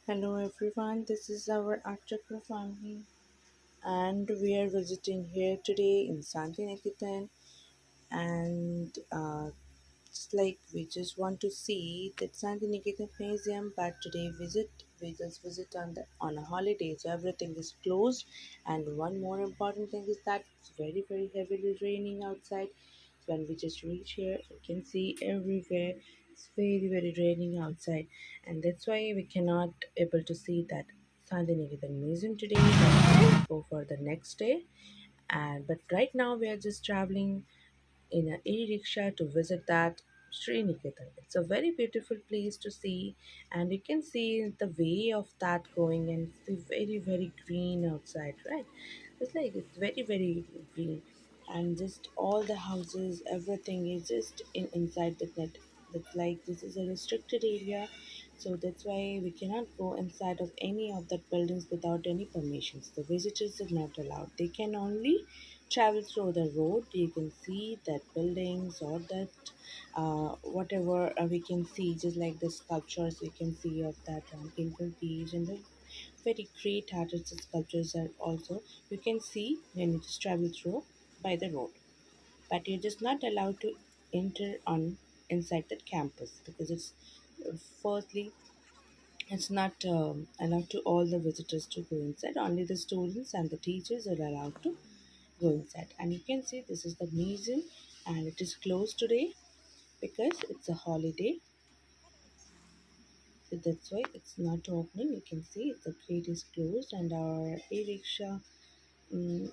Hello everyone, this is our art chakra family and we are visiting here today in shantiniketan and it's like we just want to see that shantiniketan museum but today we just visit on a holiday so everything is closed and one more important thing is that it's very heavily raining outside. So when we just reach here you can see everywhere it's very raining outside and that's why we cannot able to see that Sandiniketan museum today but we'll go for the next day. And but right now we are just traveling in an e-rickshaw to visit that Sriniketan. It's a very beautiful place to see, and you can see the way of that going, and it's very green outside, right? It's like it's very green, and just all the houses, everything is just inside the net. That's like this is a restricted area, so that's why we cannot go inside of any of the buildings without any permissions. The visitors are not allowed. They can only travel through the road. You can see that buildings or that whatever we can see, just like the sculptures we can see of that Kingston Beach and the very great artists sculptures are also you can see when you just travel through by the road. But you're just not allowed to enter on inside that campus because it's firstly it's not allowed to all the visitors to go inside. Only the students and the teachers are allowed to go inside. And you can see this is the museum and it is closed today because it's a holiday. So that's why it's not opening. You can see the gate is closed and our e-rickshaw man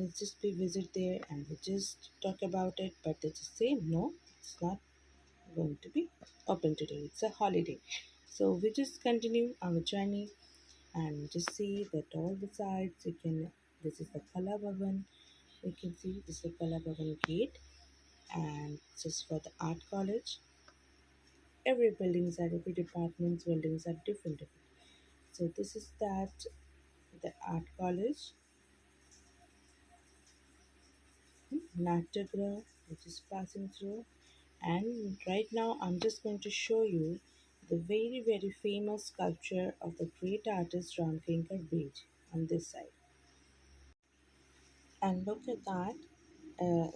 it's just we visit there and we just talk about it. But they just say no, it's not going to be open today. It's a holiday. So we just continue our journey and just see that all the sides you can this is the Kala Bhavan. You can see this is the Kala Bhavan gate and just for the art college. Every buildings are every department's buildings are different. So this is that the art college, Natyagraha, which is passing through. And right now I'm just going to show you the very famous sculpture of the great artist Ram Kinkar Beach on this side. And look at that.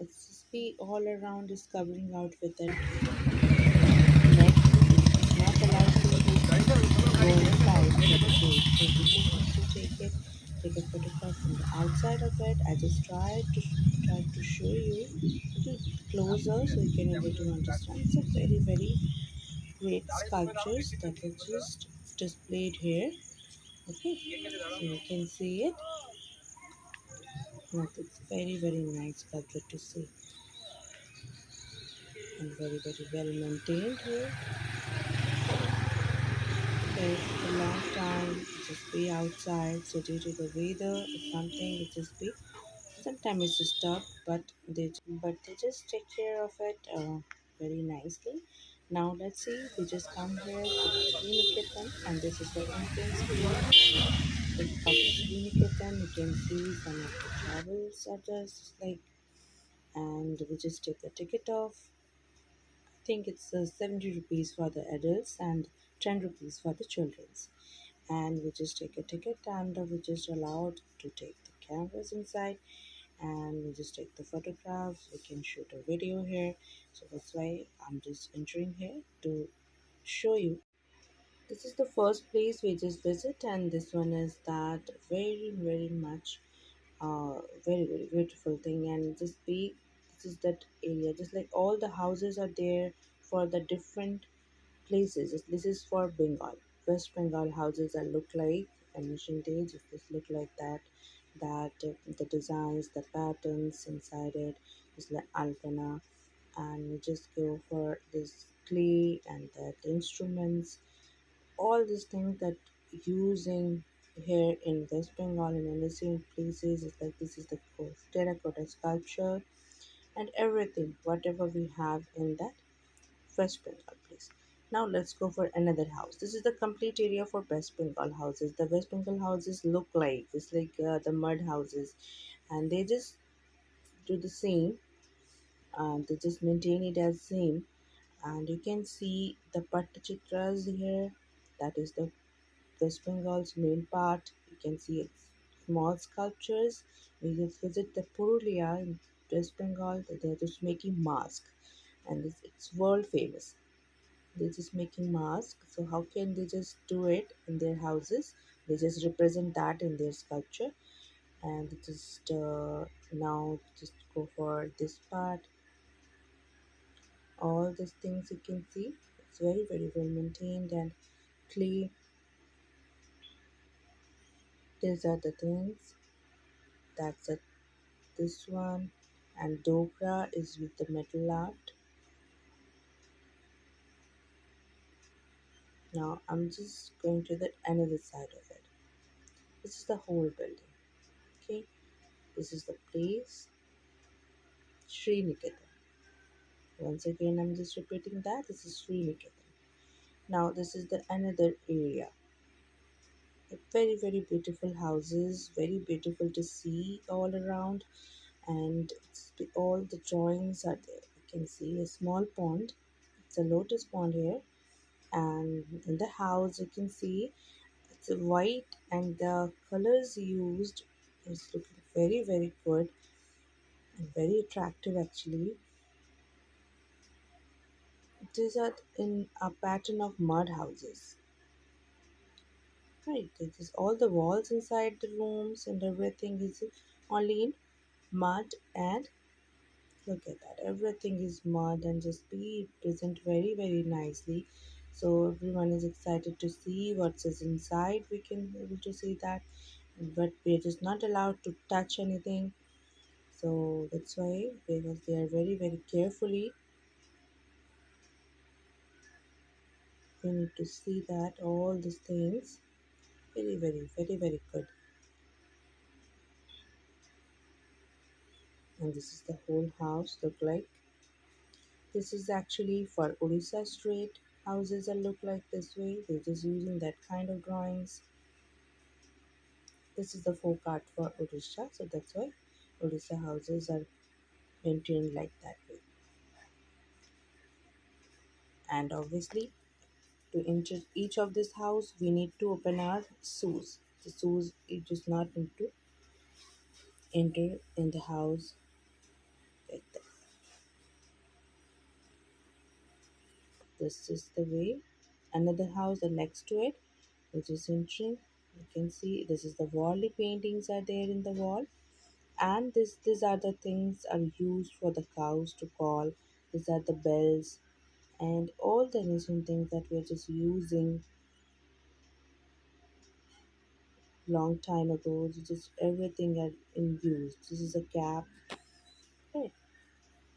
It's just be all around is covering out with the net. It's not allowed to go inside the cave. So we just want to take a photograph from the outside of it. I just tried to show you a little closer so you can able to understand. It's a very great sculptures that are just displayed here. Okay, so you can see it. Look, it's very nice sculpture to see and very well maintained here. Because a long time just be outside, so due to the weather or something, it just be sometimes it's disturbed, but they just take care of it very nicely. Now let's see, we just come here to the sriniketan and this is the entrance here of sriniketan. You can see some of the travel suggest like and we just take the ticket off. I think it's 70 rupees for the adults and 10 rupees for the children's. And we just take a ticket and we just allowed to take the cameras inside and we just take the photographs. We can shoot a video here. So that's why I'm just entering here to show you. This is the first place we just visit and this one is that very much very beautiful thing and just be this is that area just like all the houses are there for the different places. This is for Bengal. West Bengal houses that look like ancient age. If this look like that, the designs, the patterns inside it is like Alpana, and we just go for this clay and that instruments, all these things that using here in West Bengal and in the same places is like this is the coast terracotta sculpture and everything whatever we have in that West Bengal place. Now let's go for another house. This is the complete area for West Bengal houses. The West Bengal houses look like it's like the mud houses, and they just do the same. They just maintain it as same, and you can see the pattachitras here. That is the West Bengal's main part. You can see its small sculptures. We just visit the Purulia in West Bengal. They're just making masks, and it's world famous. They're just making masks. So how can they just do it in their houses? They just represent that in their sculpture, and just now just go for this part. All these things you can see. It's very well maintained and clay. These are the things. That's it. This one, and Dogra is with the metal art. Now I'm just going to the another side of it. This is the whole building. Okay, this is the place, Sriniketan. Once again, I'm just repeating that this is Sriniketan. Now this is the another area. Very beautiful houses, very beautiful to see all around, and all the drawings are there. You can see a small pond. It's a lotus pond here, and in the house you can see it's white, and the colors used is looking very good and very attractive actually. These are in a pattern of mud houses, right? This is all the walls inside the rooms and everything is only in mud, and look at that, everything is mud and just be present very nicely. So everyone is excited to see what's is inside. We can able to see that, but we're just not allowed to touch anything. So that's why, because they are very carefully, we need to see that all these things very good. And this is the whole house look like. This is actually for Odisha street houses that look like this way. They're just using that kind of drawings. This is the folk art for Odisha, so that's why Odisha houses are maintained like that way. And obviously, to enter each of this house, we need to open our shoes. The shoes it does not need to enter in the house like that. This is the way. Another house the next to it, which is entering. You can see this is the wally paintings are there in the wall, and these are the things are used for the cows to call. These are the bells and all the ancient things that we're just using long time ago. Just everything are in use. This is a cap. Right.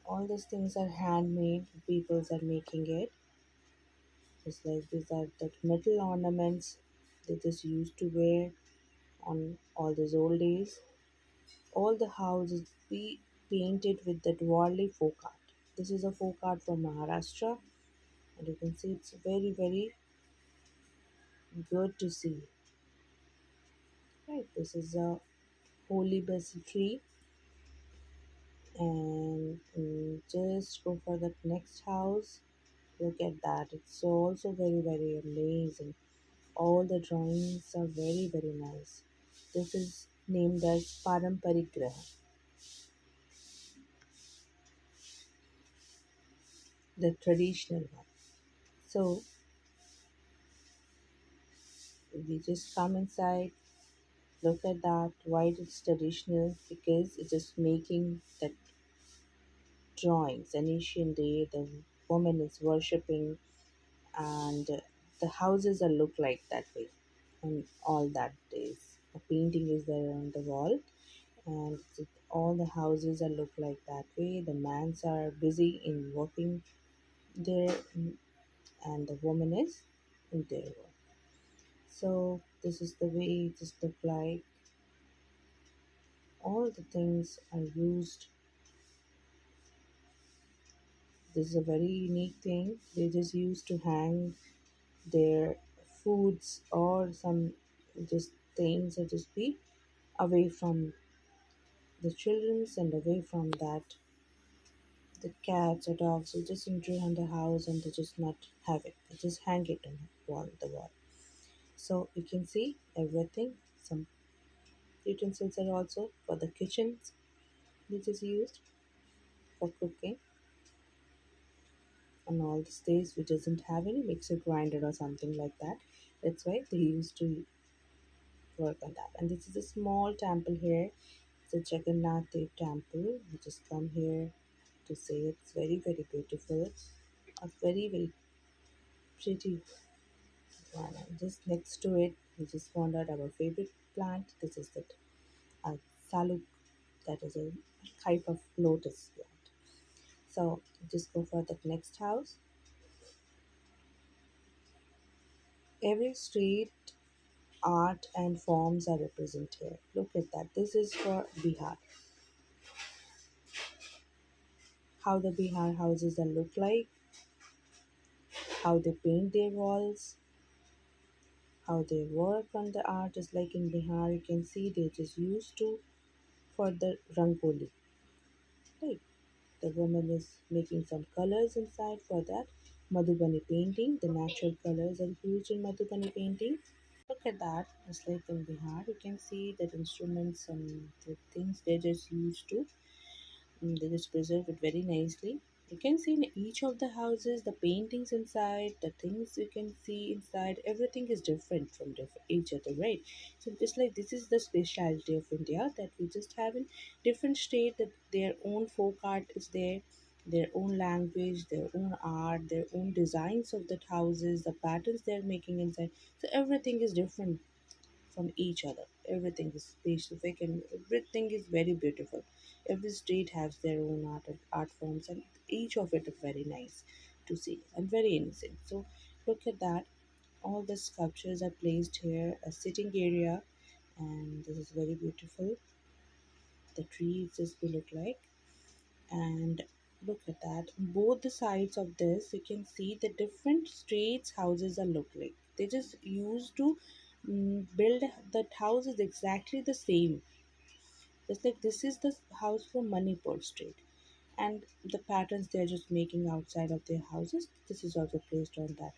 All these things are handmade. Peoples are making it. Just like these are the metal ornaments they just used to wear on all these old days. All the houses be painted with that Warli folk art. This is a folk art from Maharashtra, and you can see it's very good to see. Right, this is a holy basil tree, and just go for the next house. Look at that, it's also very amazing. All the drawings are very nice. This is named as Paramparigraha, the traditional one. So we just come inside, look at that. Why it's traditional? Because it is making that drawings. An ancient day, the woman is worshipping, and the houses are look like that way. And all that days, a painting is there on the wall, and all the houses are look like that way. The mans are busy in working there, and the woman is in their work. So this is the way it just look like. All the things are used. This is a very unique thing. They just used to hang their foods or some just things or just be away from the children's and away from that the cats or dogs will just intrude on the house and they just not have it. They just hang it on the wall. So you can see everything. Some utensils are also for the kitchens, which is used for cooking. And all these days we doesn't have any mixer grinder or something like that. That's why they used to work on that. And this is a small temple here. It's a Jagannath Dev temple. We just come here to see it. It's very, very beautiful. A very, very pretty one. And just next to it, we just found out our favorite plant. This is the uh, saluk. That is a type of lotus plant. So just go for the next house. Every street art and forms are represented here. Look at that. This is for Bihar. How the Bihar houses are look like, how they paint their walls, how they work on the art. Just like in Bihar, you can see they just used to for the rangoli. Right, the woman is making some colors inside for that. Madhubani painting. The natural colors are used in Madhubani painting. Look at that. Just like in Bihar, you can see that instruments and the things they just used to. They just preserve it very nicely. You can see in each of the houses the paintings inside, the things you can see inside, everything is different from each other, right? So just like this is the speciality of India, that we just have in different state that their own folk art is there, their own language, their own art, their own designs of the houses, the patterns they're making inside. So everything is different from each other. Everything is specific and everything is very beautiful. Every state has their own art forms, and each of it is very nice to see and very innocent. So look at that. All the sculptures are placed here, a sitting area, and this is very beautiful. The trees just will look like, and look at that. Both the sides of this, you can see the different streets houses are look like. They just used to build the houses exactly the same. Just like this is the house from Manipur Street, and the patterns they're just making outside of their houses, this is also placed on that.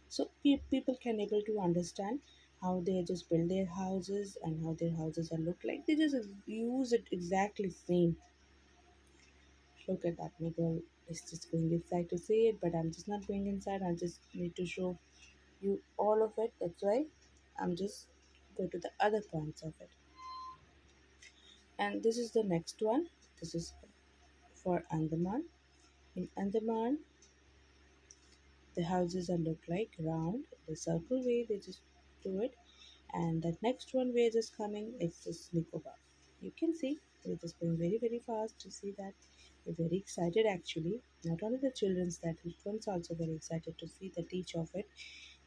So people can able to understand how they just build their houses and how their houses are look like. They just use it exactly same. Look at that. My girl is just going inside to see it, but I'm just not going inside. I just need to show you all of it. That's why I'm just go to the other points of it. And this is the next one. This is for Andaman. In Andaman, the houses are look like round, the circle way they just do it. And that next one we're just coming, it's just Nicobar. You can see we're just going very very fast to see that. We're very excited actually. Not only the children's, that one's also very excited to see the teach of it.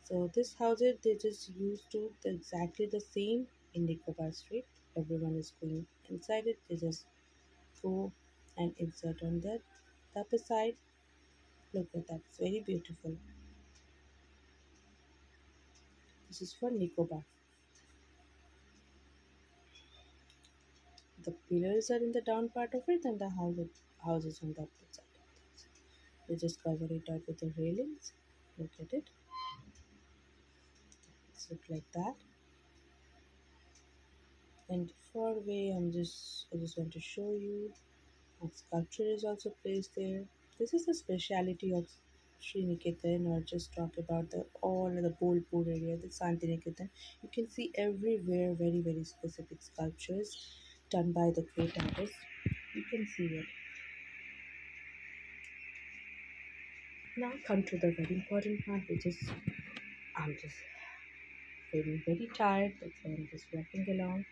So this houses they just used to the, exactly the same in Nicobar Street. Everyone is going inside it. They just go and insert on the upper side. Look at that. It's very beautiful. This is for Nicobar. The pillars are in the down part of it, and the houses on the upper side. They just cover it up with the railings. Look at it. It's look like that. And far away, I just want to show you. A sculpture is also placed there. This is the speciality of Sriniketan, or just talk about the all the Bolpur area, the shantiniketan. You can see everywhere very very specific sculptures done by the great artists. You can see it. Now come to the very important part, which is I'm just feeling very tired. That's why I'm just walking along,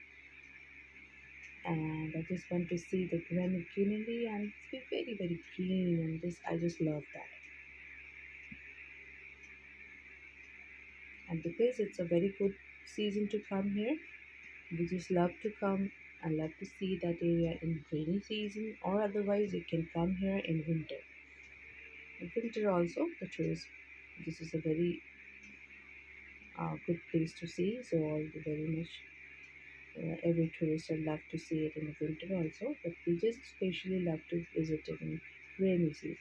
and I just want to see the greenery and it's very very green, and this I just love that. And because it's a very good season to come here, we just love to come and love to see that area in rainy season, or otherwise you can come here in winter. In winter also the tourist, this is a very good place to see. So all the very much every tourist would love to see it in the winter also, but we just especially love to visit it in rainy season.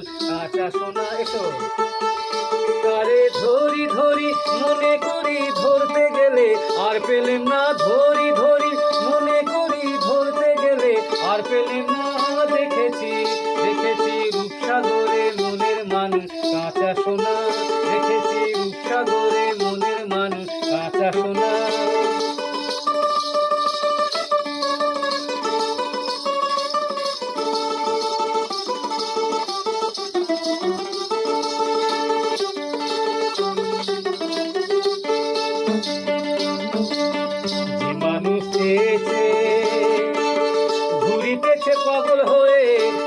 মানুষ কাঁচা সোনা। এসো তারে ধরি ধরি মনে করি ধরতে গেলে আর পেলেম না, ধরি ধরি মনে করি ধরতে গেলে আর পেলেম না। দেখেছি দেখেছি রূপসাগরে মনের মানুষ কাঁচা সোনা, দেখেছি রূপসাগরে মনের মানুষ কাঁচা সোনা। ঘুরিতেছে পাগল হয়ে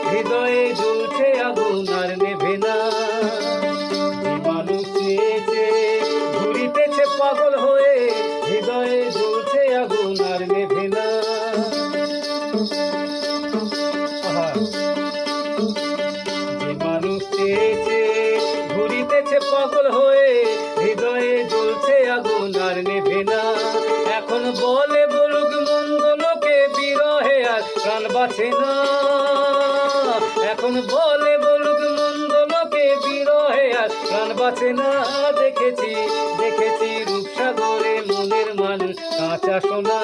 হৃদয়ে জ্বলছে আগুন আর নেভে না। যে মানুষ চেয়েছে ঘুরিতেছে পাগল হয়ে হৃদয়ে জ্বলছে আগুন আর নেভে না। যে মানুষ চেয়েছে ঘুরিতেছে পাগল হয়ে হৃদয়ে জ্বলছে আগুন আর নেভে না। এখন বলে বলুক মন্দ লোকে বিরহে আর প্রাণ বাঁচে না। এখন বলে বলুক মন্দ লোকে বিরহে আর প্রাণ বাঁচে না। দেখেছি দেখেছি রূপসাগরে মনের মানুষ কাঁচা সোনা,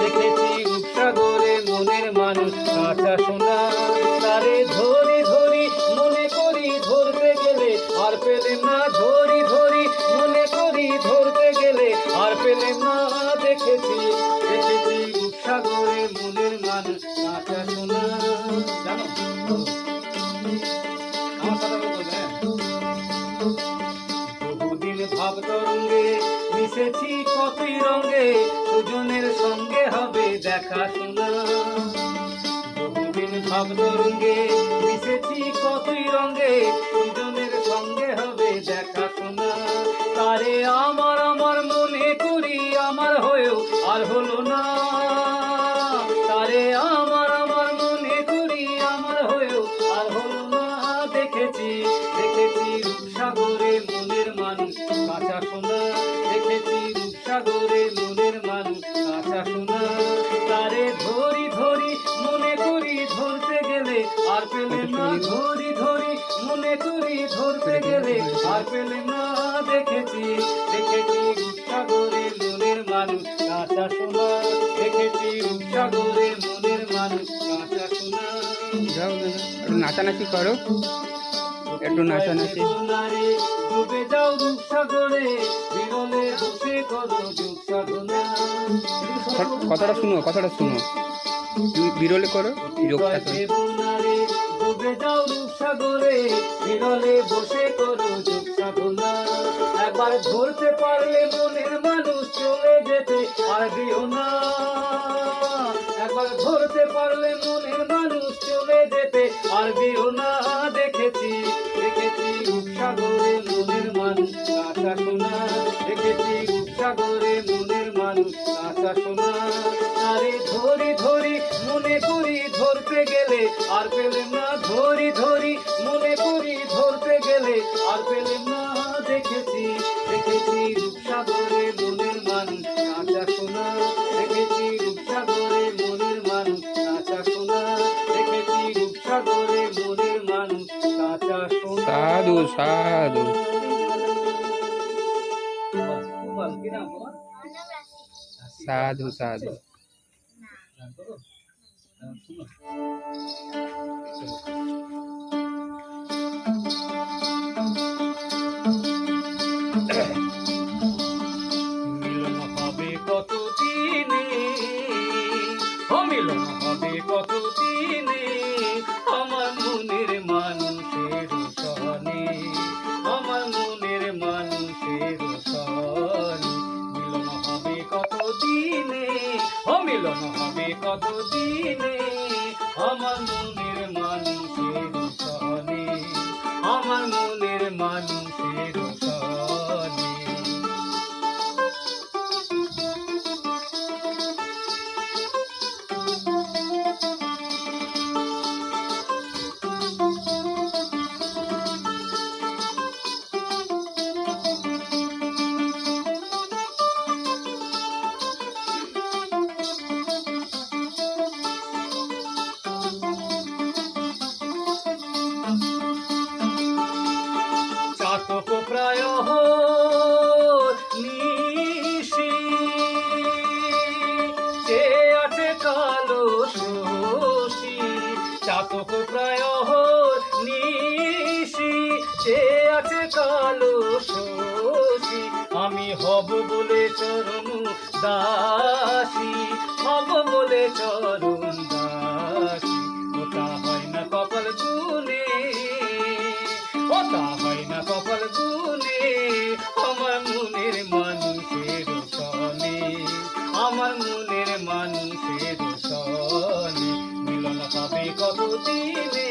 দেখেছি রূপসাগরে মনের মানুষ কাঁচা সোনা। তারে ধরি ধরি মনে করি ধরতে গেলে আর পেলেম না, ধরি ধরি মনে করি ধরতে গেলে আর পেলেম না। দেখেছি দেখেছি রূপসাগরে মনের মানুষ কাঁচা সোনা। জানো আমার কথা বলবে, বহুদিন ভাব তরঙ্গে মিশেছি কতই রঙে, সুজনের সঙ্গে হবে দেখা শোনা। বহুদিন ভাব তরঙ্গে মিশেছি কতই রঙে, সুজনের সঙ্গে হবে দেখা শোনা। তারে আমার আমার মনে করি আমার হয়েও আর হলো না। তারে আমার আমার মনে করি আমার হয়েও আর হলো না। দেখেছি দেখেছি রূপসাগরে মনের মানুষ কাঁচা সোনা, দেখেছি রূপসাগরে মনের মানুষ কাঁচা সোনা। তারে ধরি ধরি মনে করি ধরতে গেলে আর পেলেম না, ধরি ধরি মনে করি ধরতে গেলে আর পেলেম না। দেখেছি দেখেছি রূপসাগরে মনের মানুষ কাঁচা সোনা, দেখেছি রূপসাগরে মনের মানুষ কাঁচা সোনা। নাচানাচি করো, একটু নাচানাচি। ডুবে যাও রূপসাগরে বিরলে বসে করো যোগসাধনা। কথাটা শুনো, কথাটা শুনো, বিরলে করো যোগসাধনা। ডুবে যাও রূপসাগরে বিরলে বসে করো যোগসাধনা। একবার ধরতে পারলে মনের মানুষ চলে যেতে আর দিও না। একবার ধরতে পারলে মনের মানুষ চলে যেতে আর দিও না। দেখেছি দেখেছি রূপসাগরে মনের মানুষ কাঁচা সোনা, দেখেছি রূপসাগরে মনের মানুষ কাঁচা সোনা। আরে ধরি ধরি মনে করি ধরতে গেলে আর পেলেম না, ধরি ধরি মনে করি ধরতে গেলে আর পেলেম না। দেখেছি দেখেছি রূপসাগরে মনের মানুষ কাঁচা সোনা, দেখেছি রূপসাগরে মনের মানুষ কাঁচা সোনা, দেখেছি রূপসাগরে মনের মানুষ কাঁচা সোনা। সাধু সাধু। সাধু সাধু। মিলন হবে কতদিনে, ও মিলন হবে কতদিনে আমার মনের মানুষের সনে, আমার মনের মানুষের সনে। মিলন হবে কতদিনে, ও মিলন হবে কতদিনে আমার মনের মানুষের সনে, আমার মনের মানুষের সনে। চেয়ে আছে কালো শশী, আমি হব বলে চরণ দাসী, হব বলে চরণ দাসী। ওটা হয় না কপাল গুনে, ওটা হয় না কপাল গুনে, আমার মনের মানুষের সনে, আমার মনের মানুষের সনে। মিলন হবে কত দিনে,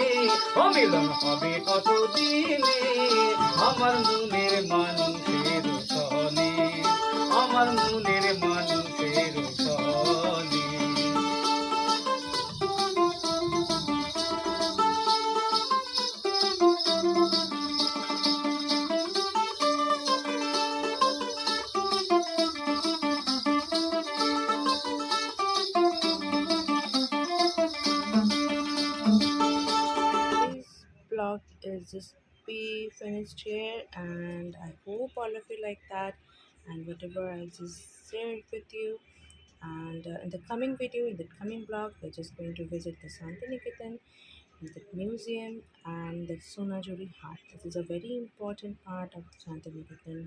ও মিলন হবে কত দিনে, আমার মনের মানুষের সনে, আমার মনের মানুষের সনে। This blog is just be finished here, and I hope all of you like that. And whatever I just shared with you, and in the coming video, in the coming blog, we're just going to visit the Shantiniketan, the museum, and the Sonajuri Hat. This is a very important part of Shantiniketan.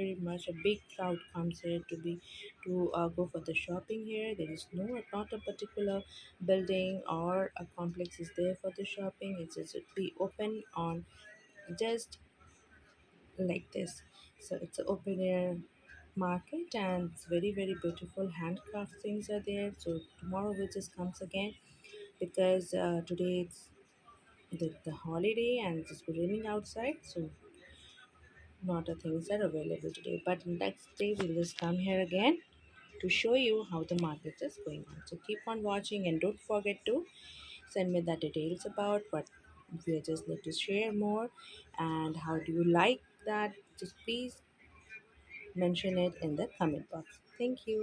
Very much a big crowd comes here to go for the shopping here. There is not a particular building or a complex is there for the shopping. It's just be open on just like this. So it's an open air market, and it's very beautiful handcraft things are there. So tomorrow we just comes again because today it's the holiday and it's just raining outside, so not a things are available today. But next day we'll just come here again to show you how the market is going on. So keep on watching and don't forget to send me the details about what we just need to share more and how do you like that. Just please mention it in the comment box. Thank you.